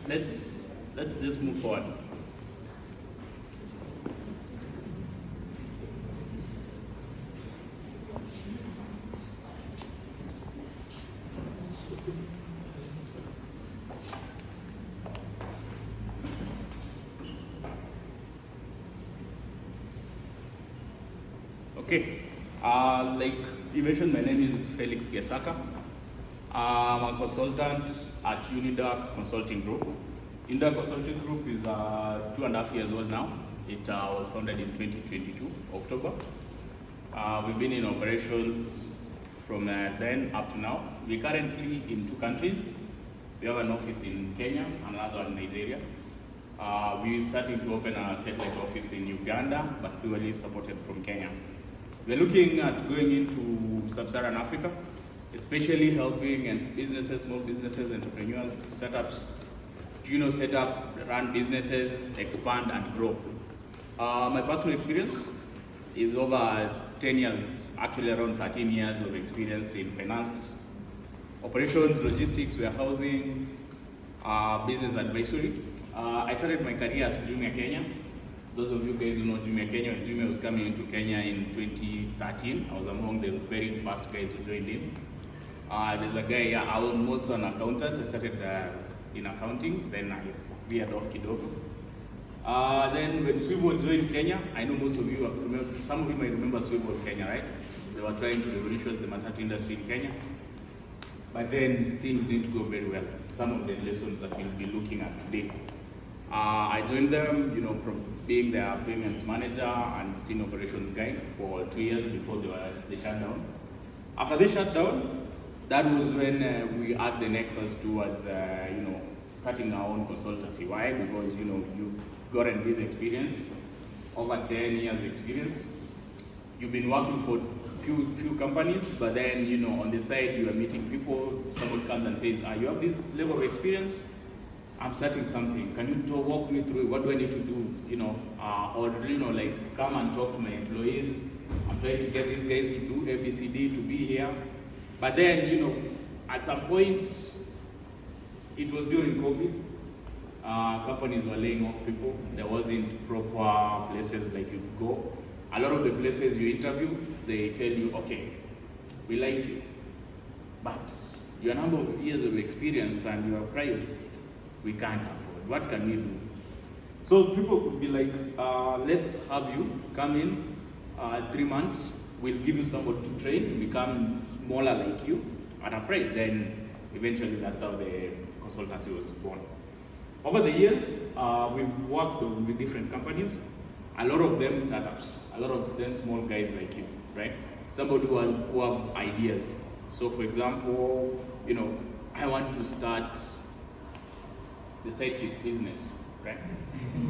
let's just move forward. Okay, like you mentioned, my name is Felix Gesaka. I'm a consultant at Unidark Consulting Group. Unidark Consulting Group is 2.5 years old now. It was founded in 2022, October. We've been in operations from then up to now. We're currently in 2 countries. We have an office in Kenya and another in Nigeria. We're starting to open a satellite office in Uganda, but purely supported from Kenya. We're looking at going into sub-Saharan Africa, especially helping businesses, small businesses, entrepreneurs, startups, to set up, run businesses, expand and grow. My personal experience is over 10 years, actually around 13 years of experience in finance, operations, logistics, warehousing, business advisory. I started my career at Jumia Kenya. Those of you guys who know Jumia Kenya, when Jumia was coming into Kenya in 2013, I was among the very first guys who joined in. There's a guy, I'm also an accountant. I started in accounting, then I veered off kidogo. Then when Swivel joined Kenya, I know most of you remember, some of you might remember Swivel Kenya, right? They were trying to revolutionize the matatu industry in Kenya. But then things didn't go very well. Some of the lessons that we'll be looking at today. I joined them, from being their payments manager and senior operations guy for 2 years before they shut down. After they shut down, that was when we had the nexus towards, starting our own consultancy. Why? Because, you've gotten this experience, over 10 years experience. You've been working for few companies, but then, on the side, you are meeting people. Someone comes and says, you have this level of experience. I'm starting something. Can you walk me through what do I need to do? Or come and talk to my employees. I'm trying to get these guys to do ABCD to be here. But then, at some point, it was during COVID. Companies were laying off people. There wasn't proper places like you could go. A lot of the places you interview, they tell you, okay, we like you, but your number of years of experience and your price, we can't afford. What can we do? So people could be like, let's have you come in 3 months. We'll give you somebody to train to become smaller like you at a price. Then eventually that's how the consultancy was born. Over the years, we've worked with different companies. A lot of them startups, a lot of them small guys like you, right? Somebody who have ideas. So for example, I want to start the side chick business, right?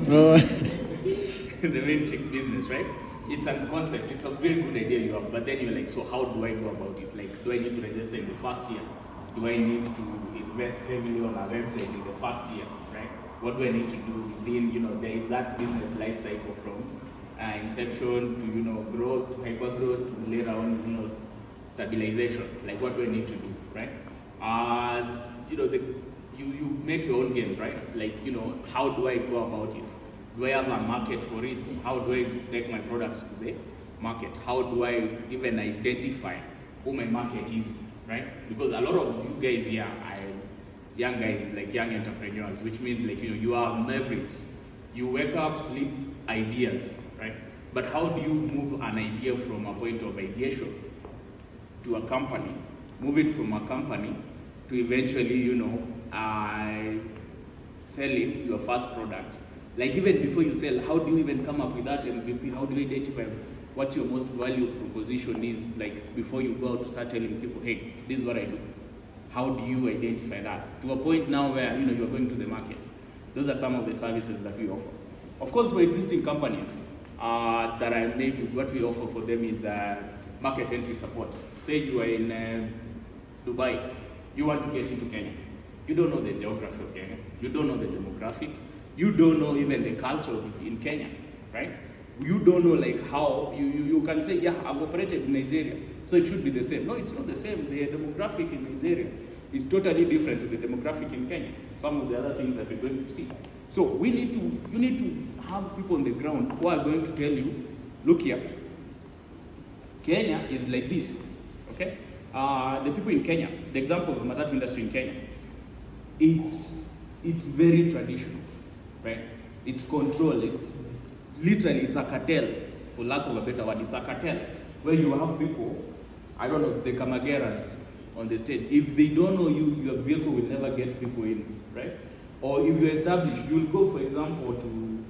The main chick business, right? It's a concept, it's a very good idea you have, but then you're like, so how do I go about it? Like, do I need to register in the first year? Do I need to invest heavily on a website in the first year, right? What do I need to do within, there is that business life cycle from inception to, growth, hyper growth, to later on, stabilization. Like, what do I need to do, right? You make your own games, right? Like, how do I go about it? Do I have a market for it? How do I take my products to the market? How do I even identify who my market is, right? Because a lot of you guys here are young guys, like young entrepreneurs, which means like, you are mavericks. You wake up, sleep, ideas, right? But how do you move an idea from a point of ideation to a company? Move it from a company to eventually, selling your first product. Like even before you sell, how do you even come up with that MVP? How do you identify what your most valuable proposition is, like before you go out to start telling people, hey, this is what I do? How do you identify that? To a point now where you are going to the market. Those are some of the services that we offer. Of course, for existing companies, that I maybe what we offer for them is market entry support. Say you are in Dubai, you want to get into Kenya. You don't know the geography of Kenya. You don't know the demographics. You don't know even the culture in Kenya, right? You don't know like how, you can say, yeah, I've operated in Nigeria, so it should be the same. No, it's not the same. The demographic in Nigeria is totally different to the demographic in Kenya. Some of the other things that we're going to see. So you need to have people on the ground who are going to tell you, look here, Kenya is like this, okay? The people in Kenya, the example of the matatu industry in Kenya, it's very traditional, right? It's controlled, it's literally, it's a cartel, for lack of a better word, it's a cartel, where you have people, I don't know, the Kamageras on the stage. If they don't know you, your vehicle will never get people in, right? Or if you establish, you'll go, for example, to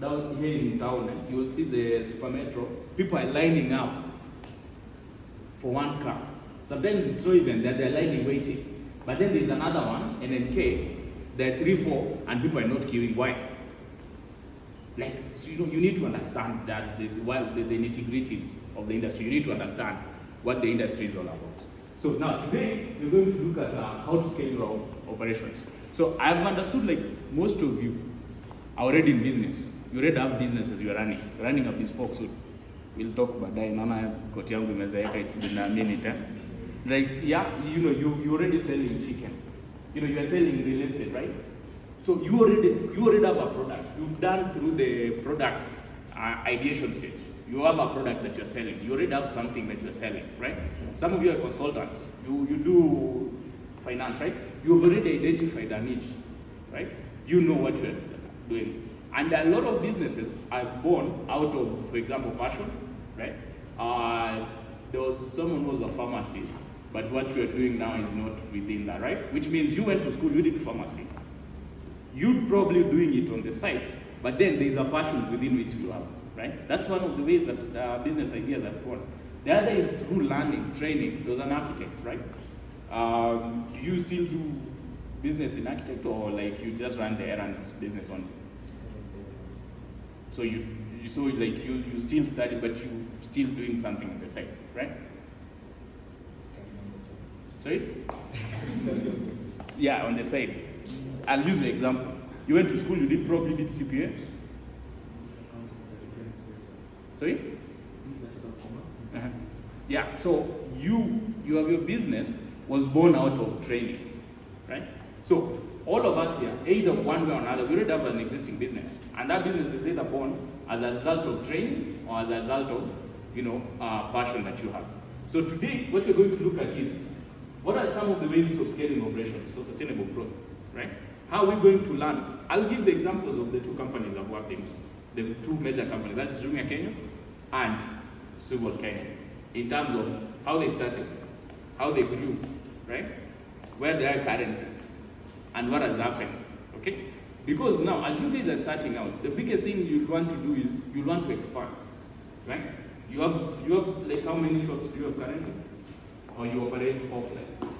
down here in town, you will see the Super Metro, people are lining up for one car. Sometimes it's not even that they're lining waiting. But then there's another one, NNK, there are 3, 4, and people are not queuing. Why? Like, so you need to understand that the nitty-gritties of the industry. You need to understand what the industry is all about. So now today, we're going to look at how to scale your operations. So I've understood, like, most of you are already in business. You already have businesses you're running. You're running a bespoke suit. We'll talk about that. Nana koti yangu imezeeka, it's been a minute. Like, yeah, you're already selling chicken. You are selling real estate, right? So you already have a product. You've done through the product ideation stage. You have a product that you're selling. You already have something that you're selling, right? Some of you are consultants. You do finance, right? You've already identified a niche, right? You know what you're doing. And a lot of businesses are born out of, for example, passion, right? There was someone who was a pharmacist, but what you're doing now is not within that, right? Which means you went to school, you did pharmacy. You're probably doing it on the side, but then there's a passion within which you have, right? That's one of the ways that business ideas are born. The other is through learning, training. There was an architect, right? Do you still do business in architect, or like you just run the errands business only? So you still study, but you still doing something on the side, right? Sorry? Yeah, on the side. I'll use the example. You went to school, you probably did CPA. Sorry? Uh-huh. Yeah, so you have your business was born out of training, right? So all of us here, either one way or another, we already have an existing business, and that business is either born as a result of training or as a result of passion that you have. So today, what we're going to look at is what are some of the ways of scaling operations for sustainable growth, right? How are we going to learn? I'll give the examples of the 2 companies I've worked in, the 2 major companies, that's Jumia Kenya and Sugol Kenya, in terms of how they started, how they grew, right? Where they are currently, and what has happened, okay? Because now, as you guys are starting out, the biggest thing you want to do is you want to expand, right? You have like how many shops do you have currently? Or you operate offline?